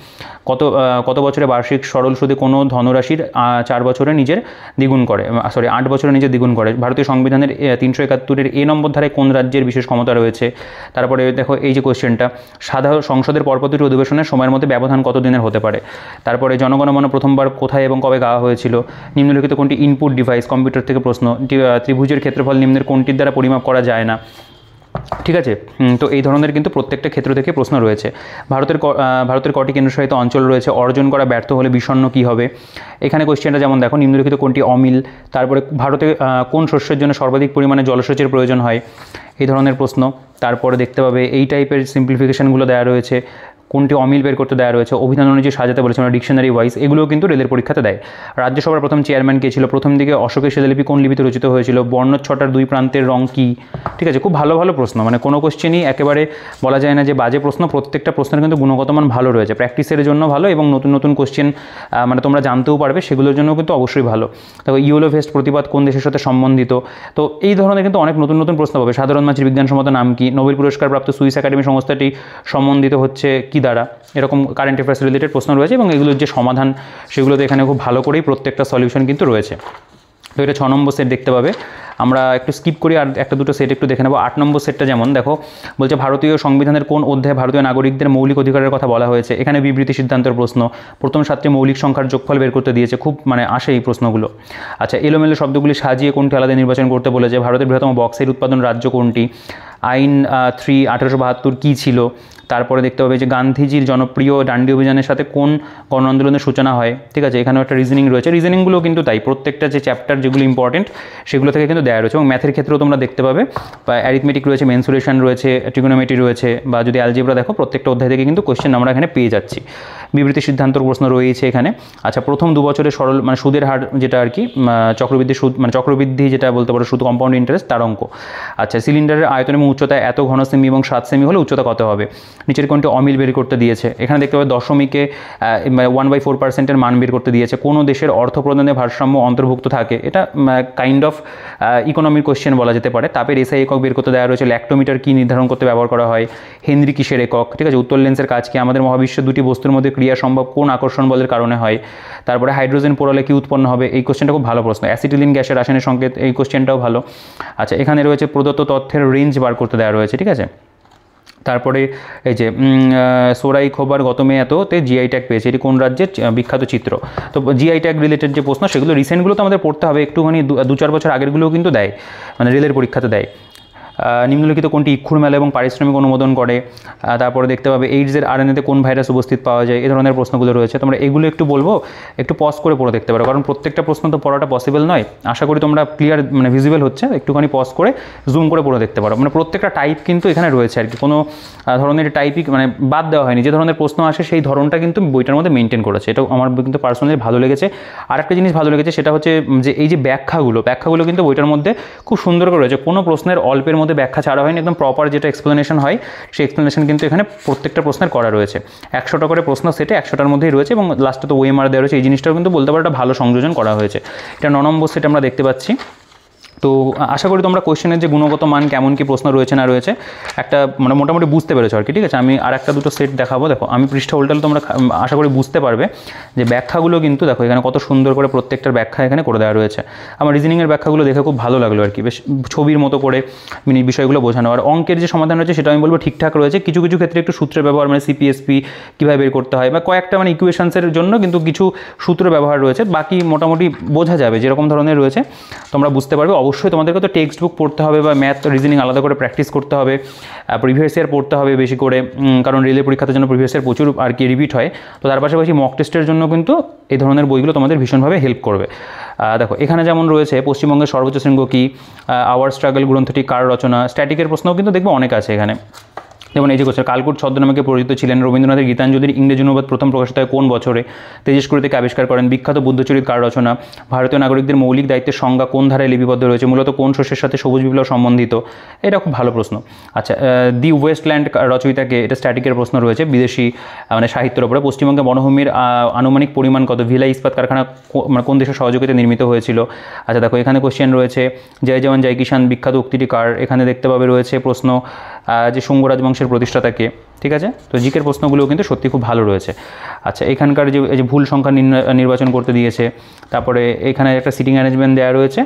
কত বছরে বার্ষিক সরল সুদে কোনো ধনরাশির 4 বছরে নিজের দ্বিগুণ করে, 8 বছরে নিজের দ্বিগুণ করে। ভারতীয় সংবিধানের 371-এর এ নম্বর ধারায় কোন রাজ্যের বিশেষ ক্ষমতা রয়েছে। তারপরে দেখো এই যে কোয়েশ্চেনটা, সাধারণ সংসদের পরপর দুটি অধিবেশনের সময়ের মধ্যে ব্যবধান কত দিনের হতে পারে। তারপরে জনগণমন প্রথমবার কোথায় এবং কবে গাওয়া হয়েছিল। নিম্নলিখিত কোনটি ইনপুট ডিভাইস, কম্পিউটার থেকে প্রশ্ন। ত্রিভুজের ক্ষেত্রফল নিম্নের কোনটির দ্বারা পরিমাপ করা যায় না। ঠিক আছে, তো এই ধরনের কিন্তু প্রত্যেকটা ক্ষেত্র থেকে প্রশ্ন রয়েছে। ভারতের কটি কেন্দ্রশাসিত অঞ্চল রয়েছে, অর্জন করা ব্যর্থ হলে বিষণ্ণ কী হবে। এখানে কোয়েশ্চেনটা যেমন দেখো, নিম্নলিখিত কোনটি অমিল। তারপরে ভারতে কোন শস্যের জন্য সর্বাধিক পরিমাণে জলসেচের প্রয়োজন হয়, এই ধরনের প্রশ্ন। তারপরে দেখতে পাবে এই টাইপের সিম্পলিফিকেশনগুলো দেওয়া রয়েছে, কোনটি অমিল বের করতে দেওয়া রয়েছে, অভিধান অনুযায়ী সাজাতে বলেছে, মানে ডিকশনারি ওয়াইজ। এগুলোও কিন্তু রেলের পরীক্ষাতে দেয়। রাজ্যসভার প্রথম চেয়ারম্যান কে ছিল, প্রথম দিকে অশোকের শিলালিপি কোন লিপিতে রচিত হয়েছিল, বর্ণচ্ছটার 2 প্রান্তের রং কী। ঠিক আছে, খুব ভালো ভালো প্রশ্ন, মানে কোনো কোশ্চেনই একেবারে বলা যায় না যে বাজে প্রশ্ন। প্রত্যেকটা প্রশ্নের কিন্তু গুণগত মান ভালো রয়েছে, প্র্যাকটিসের জন্য ভালো, এবং নতুন নতুন কোশ্চেন মানে তোমরা জানতেও পারবে, সেগুলোর জন্য কিন্তু অবশ্যই ভালো। দেখো ইয়েলো ভেস্ট প্রতিবাদ কোন দেশের সাথে সম্বন্ধিত। তো এই ধরনের কিন্তু অনেক নতুন নতুন প্রশ্ন পাবে। সাধারণ মাছের বিজ্ঞানসম্মত নাম কি, নোবেল পুরস্কারপ্রাপ্ত সুইস একাডেমি সংস্থাটি সম্বন্ধিত হচ্ছে কি দ্বারা। এরকম কারেন্ট অ্যাফেয়ার্স রিলেটেড প্রশ্ন রয়েছে, এবং এগুলোর যে সমাধান সেগুলোতে এখানে খুব ভালো করেই প্রত্যেকটা সলিউশন কিন্তু রয়েছে। তো এটা 6 নম্বর সেট দেখতে পাবে। আমরা একটু স্কিপ করি, আর একটা দুটো সেট একটু দেখে নেব। 8 নম্বর সেটটা যেমন দেখো, বলছে ভারতীয় সংবিধানের কোন অধ্যায়ে ভারতীয় নাগরিকদের মৌলিক অধিকারের কথা বলা হয়েছে। এখানে বিবৃতি সিদ্ধান্তের প্রশ্ন, প্রথম 7টি মৌলিক সংখ্যার যোগফল বের করতে দিয়েছে, খুব মানে আসে এই প্রশ্নগুলো। আচ্ছা, এলোমেলো শব্দগুলি সাজিয়ে কোনটি আলাদা নির্বাচন করতে বলেছে। ভারতের বৃহত্তম বক্সের উৎপাদন রাজ্য কোনটি। আইন 3 1872 কী ছিল। তারপরে দেখতে হবে যে গান্ধীজির জনপ্রিয় ডান্ডি অভিযানের সাথে কোন গণ আন্দোলনের সূচনা হয়। ঠিক আছে, এখানেও একটা রিজনিং রয়েছে, রিজনিংগুলো কিন্তু তাই প্রত্যেকটা যে চ্যাপ্টার যেগুলো ইম্পর্টেন্ট সেগুলো থেকে কিন্তু দেওয়া রয়েছে। এবং ম্যাথের ক্ষেত্রেও তোমরা দেখতে পাবে অ্যারিথমেটিক রয়েছে, মেনসুরেশন রয়েছে, ট্রিগোনোমেট্রি রয়েছে, বা যদি অ্যালজেব্রা দেখো প্রত্যেকটা অধ্যায় থেকে কিন্তু কোয়েশ্চেন আমরা এখানে পেয়ে যাচ্ছি। বিবৃতি সিদ্ধান্তর প্রশ্ন রয়েছে এখানে। আচ্ছা, প্রথম 2 বছরের সরল মানে সুদের হার যেটা আর কি, চক্রবৃদ্ধি সুদ, মানে চক্রবৃদ্ধি যেটা বলতে পারো, সুদ কম্পাউন্ড ইন্টারেস্ট, তার অঙ্ক। আচ্ছা, সিলিন্ডারের আয়তন এবং উচ্চতা এত ঘন সেমি এবং 7 সেমি হলে উচ্চতা কত হবে। নিচের কোনটি অমিল বের করতে দিয়েছে। এখানে দেখতে পাবে দশমিকে 1/4% মান বের করতে দিয়েছে। কোনো দেশের অর্থ প্রদানে ভারসাম্য অন্তর্ভুক্ত থাকে, এটা কাইন্ড অফ ইকোনমিক কোয়েশ্চেন বলা যেতে পারে। তাপের এসআই একক বের করতে দেওয়া রয়েছে। ল্যাক্টোমিটার কি নির্ধারণ করতে ব্যবহার করা হয়। হেনরি কিসের একক। ঠিক আছে, উত্তর লেন্সের কাজ কি। আমাদের মহাবিশ্বের দুটি বস্তুর মধ্যে ক্রিয়া সম্ভব কোন আকর্ষণ বলের কারণে হয়। তারপরে হাইড্রোজেন পোড়ালে কি উৎপন্ন হবে। এই কোশ্চেনটা খুব ভালো প্রশ্ন। অ্যাসিটিলিন গ্যাসের রাসায়নিক সংকেত, এই কোশ্চেনটাও ভালো। আচ্ছা, এখানে রয়েছে প্রদত্ত তথ্যের রেঞ্জ বার করতে দেওয়া রয়েছে। ঠিক আছে, তারপরে এই যে সোরাই খোবার গত মে এততে জিআই ট্যাগ পেয়েছে, এটি কোন রাজ্যের বিখ্যাত চিত্র। তো জিআই ট্যাগ রিলেটেড যে প্রশ্ন সেগুলো রিসেন্টগুলো তো আমাদের পড়তে হবে, একটুখানি 2-4 বছর আগেরগুলোও কিন্তু দেয়, মানে রেলের পরীক্ষাতে দেয়। নিম্নলিখিত কোনটি ইক্ষুর মেলা এবং পারিশ্রমিক অনুমোদন করে। তারপরে দেখতে পাবে এইডসের আরএনএতে কোন ভাইরাস উপস্থিত পাওয়া যায়। এই ধরনের প্রশ্নগুলো রয়েছে। তোমরা এগুলো একটু বলবো, একটু পজ করে পড়ে দেখতে পারো, কারণ প্রত্যেকটা প্রশ্ন তো পড়াটা পসিবল নয়। আশা করি তোমরা ক্লিয়ার মানে ভিজিবল হচ্ছে, একটুখানি পজ করে জুম করে পড়ে দেখতে পারো। মানে প্রত্যেকটা টাইপ কিন্তু এখানে রয়েছে আর কি, কোনো ধরনের টাইপই মানে বাদ দেওয়া হয়নি। যে ধরনের প্রশ্ন আসে সেই ধরনটা কিন্তু বইটার মধ্যে মেনটেন করেছে, এটাও আমার কিন্তু পার্সোনালি ভালো লেগেছে। আর একটা জিনিস ভালো লেগেছে, সেটা হচ্ছে যে এই যে ব্যাখ্যাগুলো কিন্তু বইটার মধ্যে খুব সুন্দর করে রয়েছে। কোনো প্রশ্নের অল্পের মধ্যে ব্যাখ্যা ছাড়া হয়নি, একদম প্রপার যেটা এক্সপ্লেনেশন হয় সেই এক্সপ্লেনেশন কিন্তু এখানে প্রত্যেকটা প্রশ্নের করা রয়েছে। 100টা করে প্রশ্ন সেটে 100টার মধ্যেই রয়েছে, এবং লাস্টে তো ওএমআর দেওয়া রয়েছে। এই জিনিসটাও কিন্তু বলতে পারো একটা ভালো সংযোজন করা হয়েছে। এটা 9 নম্বর সেট আমরা দেখতে পাচ্ছি। তো আশা করি তোমরা কোয়েশ্চেনের যে গুণগত মান কেমন কি প্রশ্ন রয়েছে না রয়েছে একটা মানে মোটামুটি বুঝতে পেরেছো আর কি। ঠিক আছে, আমি আর একটা দুটো সেট দেখাবো। দেখো আমি পৃষ্ঠা উল্টালে তোমরা আশা করি বুঝতে পারবে যে ব্যাখ্যাগুলো কিন্তু দেখো এখানে কত সুন্দর করে প্রত্যেকটার ব্যাখ্যা এখানে করে দেওয়া রয়েছে। আমার রিজনিংয়ের ব্যাখ্যাগুলো দেখে খুব ভালো লাগলো আর কি, বেশ ছবির মতো করে বিষয়গুলো বোঝানো। আর অঙ্কের যে সমাধান রয়েছে সেটা আমি বলবো ঠিকঠাক রয়েছে, কিছু কিছু ক্ষেত্রে একটু সূত্রের ব্যবহার মানে সিপিএসপি কীভাবে বের করতে হয় বা কয়েকটা মানে ইকুয়েশনসের জন্য কিন্তু কিছু সূত্র ব্যবহার রয়েছে, বাকি মোটামুটি বোঝা যাবে যেরকম ধরনের রয়েছে তোমরা বুঝতে পারবে। অবশ্যই তোমাদেরকে তো টেক্সট বুক পড়তে হবে বা ম্যাথ রিজনিং আলাদা করে প্র্যাকটিস করতে হবে, প্রিভিয়াস ইয়ার পড়তে হবে বেশি করে, কারণ রেলের পরীক্ষার জন্য প্রিভিয়াস ইয়ার প্রচুর আর কি রিপিট হয়। তো তার পাশাপাশি মক টেস্টের জন্য কিন্তু এই ধরনের বইগুলো তোমাদের ভীষণভাবে হেল্প করবে। দেখো এখানে যেমন রয়েছে পশ্চিমবঙ্গের সর্বোচ্চ শৃঙ্গ কী, আওয়ার স্ট্রাগল গ্রন্থটি কার রচনা, স্ট্যাটিকের প্রশ্নও কিন্তু দেখবো অনেক আছে এখানে। যেমন এই যে কোশ্চেন, কালকুট ছদ্মনামে পরিচিত ছিলেন, রবীন্দ্রনাথের গীতাঞ্জলির ইংরেজি অনুবাদ প্রথম প্রকাশিত হয় কোন বছরে, তেজস্ক্রিয় থেকে আবিষ্কার করেন, বিখ্যাত বুদ্ধচরিত কার রচনা, ভারতীয় নাগরিকদের মৌলিক দায়িত্বের সংজ্ঞা কোন ধারায় লিপিবদ্ধ রয়েছে, মূলত কোন শস্যের সাথে সবুজ বিপ্লব সম্বন্ধিত। এটা খুব ভালো প্রশ্ন। আচ্ছা, দি ওয়েস্টল্যান্ড রচয়িতাকে, এটা স্ট্যাটিকের প্রশ্ন রয়েছে বিদেশি মানে সাহিত্যের ওপরে। পশ্চিমবঙ্গে বনভূমির আনুমানিক পরিমাণ কত, ভিলাই ইস্পাত কারখানা মানে কোন দেশের সহযোগিতায় নির্মিত হয়েছিল। আচ্ছা দেখো এখানে কোশ্চেন রয়েছে জয় জওয়ান জয় কিষাণ বিখ্যাত উক্তিটি কার, এখানে দেখতে পাবে রয়েছে প্রশ্ন যে শুঙ্গ রাজবংশের প্রতিষ্ঠাতাকে। ঠিক আছে, তো জিকের প্রশ্নগুলোও কিন্তু সত্যি খুব ভালো রয়েছে। আচ্ছা এখানকার যে ভুল সংখ্যা নির্বাচন করতে দিয়েছে, তারপরে এখানে একটা সিটিং অ্যারেঞ্জমেন্ট দেওয়া রয়েছে,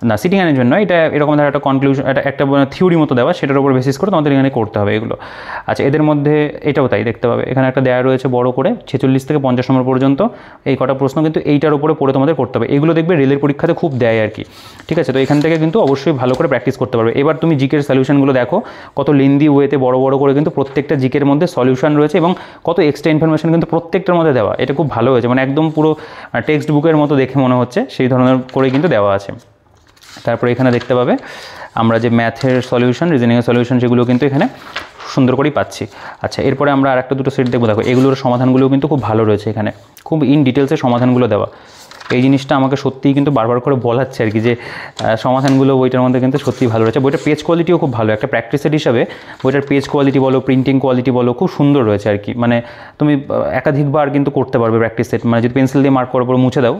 না সিটিং অ্যারেঞ্জমেন্ট নয়, এটা এরকম ধরনের একটা কনক্লুশন, একটা থিওরি মতো দেওয়া, সেটার উপর বেসিস করে তোমাদের এখানে করতে হবে এগুলো। আচ্ছা এদের মধ্যে এটাও তাই দেখতে পাবে, এখানে একটা দেওয়া রয়েছে বড় করে 46 থেকে 50 নম্বর পর্যন্ত এই কটা প্রশ্ন কিন্তু এইটার উপরে পড়ে তোমাদের করতে হবে। এগুলো দেখবে রেলের পরীক্ষাতে খুব দেয় আর কি। ঠিক আছে, তো এখান থেকে কিন্তু অবশ্যই ভালো করে প্র্যাকটিস করতে পারবে। এবার তুমি জিকের সলিউশনগুলো দেখো, কত লেন্দি ওয়েতে বড় বড় করে কিন্তু প্রত্যেকটা জিকের মধ্যে সলিউশন রয়েছে এবং কত এক্সট্রা ইনফরমেশন কিন্তু প্রত্যেকটার মধ্যে দেওয়া। এটা খুব ভালো হয়েছে, মানে একদম পুরো টেক্সট বুকের মতো দেখে মনে হচ্ছে, সেই ধরনের করে কিন্তু দেওয়া আছে। তারপরে এখানে দেখতে পাবে আমরা যে ম্যাথের সলিউশন, রিজনিংয়ের সলিউশন সেগুলো কিন্তু এখানে সুন্দর করেই পাচ্ছি। আচ্ছা এরপরে আমরা আর একটা দুটো সেট দেখবো। দেখো এগুলোর সমাধানগুলো কিন্তু খুব ভালো রয়েছে, এখানে খুব ইন ডিটেলসে সমাধানগুলো দেওয়া। এই জিনিসটা আমাকে সত্যিই কিন্তু বারবার করে বলাচ্ছে আর কি, যে সমাধানগুলো বইটার মধ্যে কিন্তু সত্যিই ভালো রয়েছে। বইটার পেজ কোয়ালিটিও খুব ভালো, একটা প্র্যাকটিস সেট হিসাবে বইটার পেজ কোয়ালিটি বলো, প্রিন্টিং কোয়ালিটি বলো, খুব সুন্দর রয়েছে আর কি। মানে তুমি একাধিকবার কিন্তু করতে পারবে প্র্যাকটিস সেট, মানে যদি পেন্সিল দিয়ে মার্ক করার পর মুছে দাও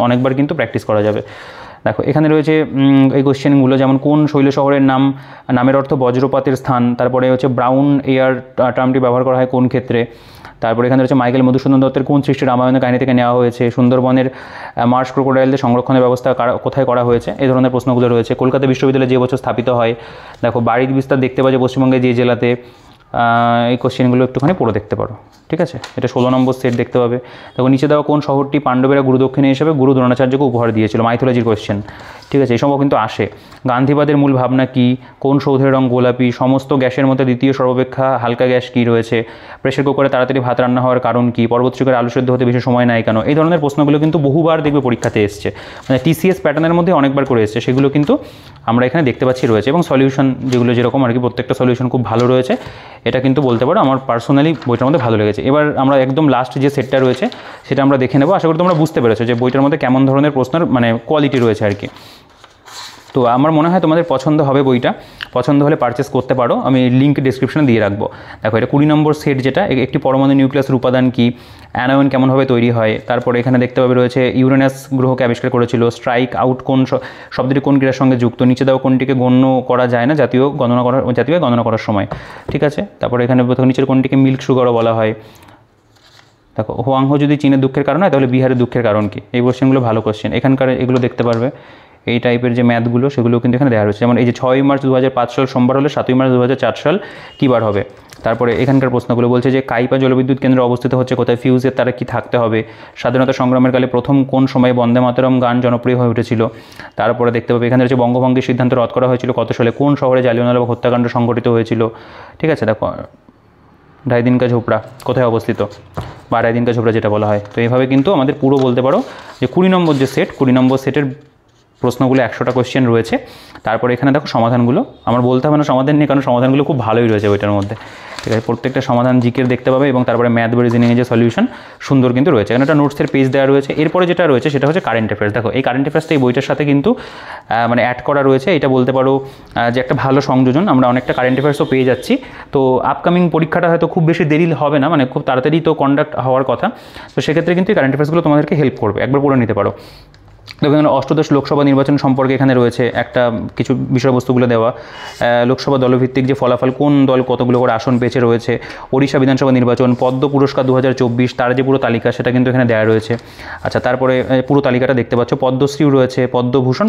অনেকবার কিন্তু প্র্যাকটিস করা যাবে। দেখো এখানে রয়েছে এই কোশ্চেনগুলো, যেমন কোন শৈল শহরের নামের অর্থ বজ্রপাতের স্থান, তারপরে হচ্ছে ব্রাউন এয়ার টার্মটি ব্যবহার করা হয় কোন ক্ষেত্রে, তারপরে এখানে রয়েছে মাইকেল মধুসূদন দত্তের কোন সৃষ্টি রামায়ণের কাহিনী থেকে নেওয়া হয়েছে, সুন্দরবনের মার্শ ক্রোকোডাইলদের সংরক্ষণের ব্যবস্থা কোথায় করা হয়েছে, এই ধরনের প্রশ্নগুলো রয়েছে। কলকাতা বিশ্ববিদ্যালয় যে বছর স্থাপিত হয়। দেখো বাড়ির বিস্তার দেখতে পাচ্ছে পশ্চিমবঙ্গে যে জেলাতে, এই কোশ্চেনগুলো একটুখানি পড়ে দেখতে পারো। ঠিক আছে, এটা 16 নম্বর সেট দেখতে পাবে। দেখো নিচে দেওয়া কোন শহরটি পাণ্ডবেরা গুরু দক্ষিণে হিসেবে গুরু দ্রোণাচার্যকে উপহার দিয়েছিল, মাইথোলজির কোশ্চেন। ঠিক আছে, এই সব কিন্তু আসে। গান্ধীবাদের মূল ভাবনা কি, কোন সৌধের রং গোলাপি, সমস্ত গ্যাসের মধ্যে দ্বিতীয় সর্বাপেক্ষা হালকা গ্যাস কী রয়েছে, প্রেসার কুকারে তাড়াতাড়ি ভাত রান্না হওয়ার কারণ কী, পর্বত শিখরে আলু সেদ্ধ হতে বেশি সময় নেয় কেন। এই ধরনের প্রশ্নগুলো কিন্তু বহুবার দেখবে পরীক্ষাতে এসছে, মানে টিসিএস প্যাটার্নের মধ্যে অনেকবার করে এসছে, সেগুলো কিন্তু আমরা এখানে দেখতে পাচ্ছি রয়েছে। এবং সলিউশন যেগুলো যেরকম আর কি, প্রত্যেকটা সলিউশন খুব ভালো রয়েছে, এটা কিন্তু বলতে পারো আমার পার্সোনালি বইটার মধ্যে ভালো লেগেছে। এবার আমরা একদম লাস্ট যে সেটটা রয়েছে সেটা আমরা দেখে নেবো। আশা করি তোমরা বুঝতে পেরেছো যে বইটার মধ্যে কেমন ধরনের প্রশ্নের মানে কোয়ালিটি রয়েছে আর কি। তো আমার মনে হয় তোমাদের পছন্দ হবে বইটা, পছন্দ হলে পারচেস করতে পারো, আমি লিঙ্ক ডিসক্রিপশনে দিয়ে রাখবো। দেখো এটা 20 নম্বর সেট, যেটা একটি পরমাণু নিউক্লিয়াসের উপাদান কি, অ্যানায়ন কেমনভাবে তৈরি হয়, তারপরে এখানে দেখতে পাবে রয়েছে ইউরেনাস গ্রহকে আবিষ্কার করেছিল, স্ট্রাইক আউট কোন শব্দটি কোন ক্রীড়ার সঙ্গে যুক্ত, নিচে দেওয়া কোনটিকে গণ্য করা যায় না জাতীয় গণনা করার সময়। ঠিক আছে, তারপরে এখানে নিচের কোনটিকে মিল্ক সুগারও বলা হয়। দেখো হোয়াংহো যদি চীনের দুঃখের কারণ হয় তাহলে বিহারের দুঃখের কারণ কি, এই কোশ্চেনগুলো ভালো কোশ্চেন। এখানকার এগুলো দেখতে পারবে, এই টাইপের যে ম্যাথগুলো সেগুলো কিন্তু এখানে দেওয়া রয়েছে। যেমন এই যে 6 মার্চ 2005 সাল সোমবার হলে 7 মার্চ 2004 সাল কী বার হবে। তারপরে এখানকার প্রশ্নগুলো বলছে যে কাইপা জলবিদ্যুৎ কেন্দ্র অবস্থিত হচ্ছে কোথায়, ফিউজের তারা কি থাকতে হবে, স্বাধীনতা সংগ্রামের কালে প্রথম কোন সময়ে বন্দে মাতরম গান জনপ্রিয় হয়ে উঠেছিল। তারপরে দেখতে পাবে এখানে রয়েছে বঙ্গভঙ্গের সিদ্ধান্ত রদ করা হয়েছিল কত সালে, কোন শহরে জালিয়ানওয়ালাবাগ হত্যাকাণ্ড সংঘটিত হয়েছিল। ঠিক আছে, দেখো রায়দিন কা ঝোপড়া কোথায় অবস্থিত, বা রায়দিন কা ঝোপড়া যেটা বলা হয়। তো এইভাবে কিন্তু আমাদের পুরো বলতে পারো যে 20 নম্বর যে সেট, 20 নম্বর সেটের প্রশ্নগুলো 100টা কোশ্চেন রয়েছে। তারপরে এখানে দেখো সমাধানগুলো, আমার বলতে হবে না সমাধান নেই, কারণ সমাধানগুলো খুব ভালোই রয়েছে ওইটার মধ্যে। ঠিক আছে, প্রত্যেকটা সমাধান জিকের দেখতে পাবে এবং তারপরে ম্যাথ বা রিজনিংয়ের যে সলিউশন সুন্দর কিন্তু রয়েছে। এখানে একটা নোটসের পেজ দেওয়া রয়েছে। এরপরে যেটা রয়েছে সেটা হচ্ছে কারেন্ট অ্যাফেয়ার্স। দেখো এই কারেন্ট অ্যাফেয়ার্সটা এই বইটার সাথে কিন্তু মানে অ্যাড করা রয়েছে, এটা বলতে পারো যে একটা ভালো সংযোজন। আমরা অনেকটা কারেন্ট অ্যাফেয়ার্সও পেয়ে যাচ্ছি। তো আপকামিং পরীক্ষাটা হয়তো খুব বেশি দেরি হবে না, মানে খুব তাড়াতাড়ি তো কন্ডাক্ট হওয়ার কথা। তো সেক্ষেত্রে কিন্তু এই কারেন্ট অ্যাফেয়ার্সগুলো তোমাদেরকে হেল্প করবে, একবার পড়ে নিতে পারো। দেখুন এখানে অষ্টাদশ লোকসভা নির্বাচন সম্পর্কে এখানে রয়েছে একটা কিছু বিষয়বস্তুগুলো দেওয়া, লোকসভা দলভিত্তিক যে ফলাফল, কোন দল কতগুলো করে আসন পেয়েছে রয়েছে, ওড়িশা বিধানসভা নির্বাচন, পদ্ম পুরস্কার 2024 তার যে পুরো তালিকা সেটা কিন্তু এখানে দেওয়া রয়েছে। আচ্ছা, তারপরে পুরো তালিকাটা দেখতে পাচ্ছ, পদ্মশ্রীও রয়েছে, পদ্মভূষণ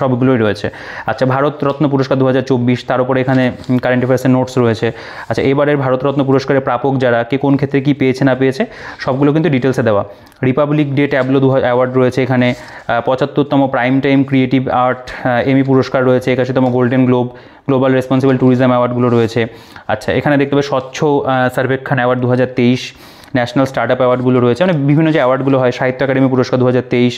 সবগুলোই রয়েছে। আচ্ছা, ভারতরত্ন পুরস্কার 2024 তার উপরে এখানে কারেন্ট অ্যাফেয়ার্সের নোটস রয়েছে। আচ্ছা, এবারের ভারতরত্ন পুরস্কারের প্রাপক যারা, কে কোন ক্ষেত্রে কী পেয়েছে না পেয়েছে সবগুলো কিন্তু ডিটেলসে দেওয়া। রিপাবলিক ডে ট্যাবলো অ্যাওয়ার্ড রয়েছে এখানে, 75তম প্রাইম টাইম ক্রিয়েটিভ আর্ট এমি পুরস্কার রয়েছে, 81তম গোল্ডেন গ্লোবাল রেসপন্সিবল ট্যুরিজম অ্যাওয়ার্ডগুলো রয়েছে। আচ্ছা, এখানে দেখতে পাবে স্বচ্ছ সর্বেক্ষণ অ্যাওয়ার্ড 2023, ন্যাশনাল স্টার্টআপ অ্যাওয়ার্ডগুলো রয়েছে, মানে বিভিন্ন যে অ্যাওয়ার্ডগুলো হয়, সাহিত্য একাডেমি পুরস্কার 2023,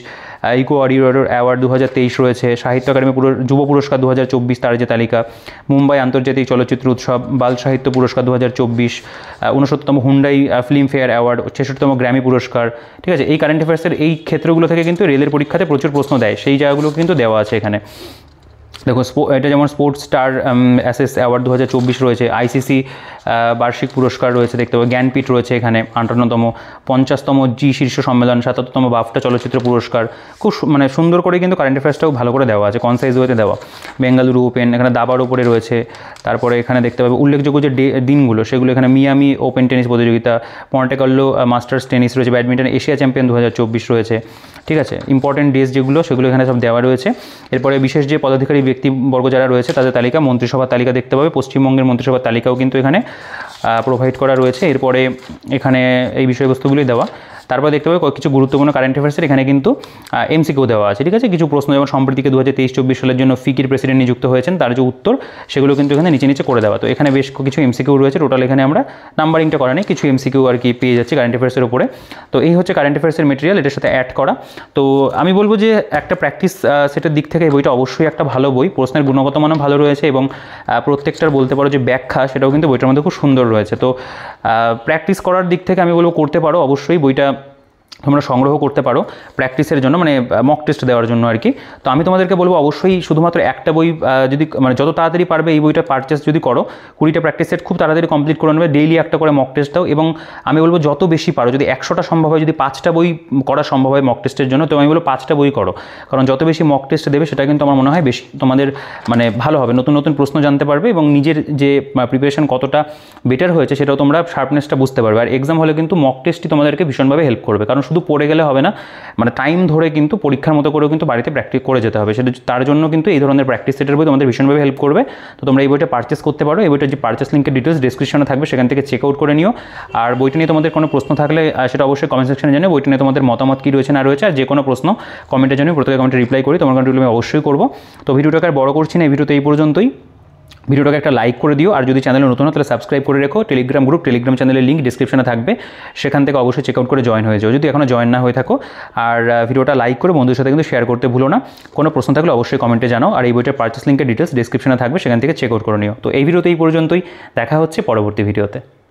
ইকো ওয়ারিয়র অ্যাওয়ার্ড 2023 রয়েছে, সাহিত্য একাডেমি যুব পুরস্কার 2024 তার যে তালিকা, মুম্বাই আন্তর্জাতিক চলচ্চিত্র উৎসব, বাল সাহিত্য পুরস্কার 2024, 69তম হুন্ডাই ফিল্ম ফেয়ার অ্যাওয়ার্ড, 66তম গ্র্যামি পুরস্কার। ঠিক আছে, এই কারেন্ট অ্যাফেয়ার্সের এই ক্ষেত্রগুলো থেকে কিন্তু রেলের পরীক্ষাতে প্রচুর প্রশ্ন দেয়, সেই জায়গাগুলো কিন্তু দেওয়া আছে এখানে। দেখো এটা যেমন স্পোর্টস স্টার অ্যাসেস অ্যাওয়ার্ড 2024 রয়েছে, আইসিসি বার্ষিক পুরস্কার রয়েছে, দেখতে পাবো জ্ঞানপীঠ রয়েছে এখানে 58তম, 50তম জি শীর্ষ সম্মেলন, 77তম বাফটা চলচ্চিত্র পুরস্কার। খুব মানে সুন্দর করে কিন্তু কারেন্ট অ্যাফেয়ার্সটাও ভালো করে দেওয়া আছে, কনসাইজ ওয়েতে দেওয়া। বেঙ্গালুরু ওপেন এখানে দাবার ওপরে রয়েছে। তারপরে এখানে দেখতে পাবে উল্লেখযোগ্য যে দিনগুলো সেগুলো এখানে মিয়ামি ওপেন টেনিস প্রতিযোগিতা, মন্টে কার্লো মাস্টার্স টেনিস রয়েছে, ব্যাডমিন্টন এশিয়া চ্যাম্পিয়ন 2024 রয়েছে। ঠিক আছে, ইম্পর্টেন্ট ডেজ যেগুলো সেগুলো এখানে সব দেওয়া রয়েছে। এরপরে বিশেষ যে পদাধিকারী ব্যক্তিবর্গ যারা রয়েছে তাদের তালিকা, মন্ত্রিসভার তালিকা দেখতে পাবে, পশ্চিমবঙ্গের মন্ত্রিসভার তালিকাও কিন্তু এখানে প্রোভাইড করা রয়েছে। এরপরে এখানে এই বিষয়বস্তুগুলি দেওয়া। তারপর দেখতে পাবে কিছু গুরুত্বপূর্ণ কারেন্ট অ্যাফেয়ার্সের এখানে কিন্তু এমসিকিউ দেওয়া আছে। ঠিক আছে, কিছু প্রশ্ন যেমন সম্প্রতিকে 2023-24 সালের জন্য ফিকির প্রেসিডেন্ট নিযুক্ত হয়েছেন তার যে উত্তর সেগুলো কিন্তু এখানে নিচে করে দেওয়া। তো এখানে বেশ কিছু এমসিকিউ রয়েছে, টোটাল এখানে আমরা নাম্বারিংটা করা নেই, কিছু এমসিকিউ আর কি পেয়ে যাচ্ছি কারেন্ট অ্যাফেয়ার্সের উপরে। তো এই হচ্ছে কারেন্ট অ্যাফেয়ার্সের মেটেরিয়াল, এটার সাথে অ্যাড করা। তো আমি বলবো যে একটা প্র্যাকটিস সেটার দিক থেকে এই বইটা অবশ্যই একটা ভালো বই, প্রশ্নের গুণগত মানও ভালো রয়েছে এবং প্রত্যেকটার বলতে পারো যে ব্যাখ্যা সেটাও কিন্তু বইটার মধ্যে খুব সুন্দর রয়েছে। তো প্র্যাকটিস করার দিক থেকে আমি বলবো করতে পারো, অবশ্যই বইটা তোমরা সংগ্রহ করতে পারো প্র্যাকটিসের জন্য, মানে মক টেস্ট দেওয়ার জন্য আর কি। তো আমি তোমাদেরকে বলবো অবশ্যই শুধুমাত্র একটা বই যদি মানে যত তাড়াতাড়ি পারবে এই বইটা পারচেস যদি করো, 20টা প্র্যাকটিস সেট খুব তাড়াতাড়ি কমপ্লিট করে নেবে, ডেইলি একটা করে মক টেস্ট দাও। এবং আমি বলবো যত বেশি পারো, যদি 100টা সম্ভব হয়, যদি 5টা বই করা সম্ভব হয় মক টেস্টের জন্য, তো আমি বলবো 5টা বই করো, কারণ যত বেশি মক টেস্ট দেবে সেটা কিন্তু আমার মনে হয় বেশি তোমাদের মানে ভালো হবে, নতুন নতুন প্রশ্ন জানতে পারবে এবং নিজের যে প্রিপারেশন কতটা বেটার হয়েছে সেটাও তোমরা শার্পনেসটা বুঝতে পারবে। আর এক্সাম হলে কিন্তু মক টেস্টই তোমাদেরকে ভীষণভাবে হেল্প করবে, কারণ শুধু পড়ে গেলে হবে না, মানে টাইম ধরে কিন্তু পরীক্ষার মতো করেও কিন্তু বাড়িতে প্র্যাকটিস করে যেতে হবে। সেটা তার জন্য কিন্তু এই ধরনের প্র্যাকটিস সেটের বই তোমাদের ভীষণভাবে হেল্প করবে। তো তোমরা এই বইটা পারচেস করতে পারো, এই বইটার যে পারচেস লিঙ্কের ডিটেলস ডেসক্রিপশনে থাকবে, সেখান থেকে চেক আউট করে নিও। আর বইটা নিয়ে তোমাদের কোনো প্রশ্ন থাকলে সেটা অবশ্যই কমেন্ট সেকশনে জানিও, বইটা নিয়ে তোমাদের মতামত কী রয়েছে না রয়েছে। আর যে কোনো প্রশ্ন কমেন্টের জন্য প্রত্যেকে কমেন্টে রিপ্লাই করি, তোমার কমেন্টগুলো আমি অবশ্যই করবো। তো ভিডিওটাকে আর বড় করছি না, এই ভিডিওতে এই পর্যন্তই। ভিডিওটাকে একটা লাইক করে দিও, আর যদি চ্যানেলে নতুন হয় তাহলে সাবস্ক্রাইব করে রেখো। টেলিগ্রাম গ্রুপ, টেলিগ্রাম চ্যানেলের লিঙ্ক ডিসক্রিপশনে থাকবে, সেখান থেকে অবশ্যই চেক আউট করে জয়েন হয়ে যাও যদি এখনও জয়েন না হয়ে থাকো। আর ভিডিওটা লাইক করে বন্ধুদের সাথে কিন্তু শেয়ার করতে ভুলো না। কোনো প্রশ্ন থাকলে অবশ্যই কমেন্টে জানাও। আর এই বইটার পারচেস লিঙ্কের ডিটেলস ডিসক্রিপশনে থাকবে, সেখান থেকে চেক আউট করে নিও। তো এই ভিডিওতে এই পর্যন্তই, দেখা হচ্ছে পরবর্তী ভিডিওতে।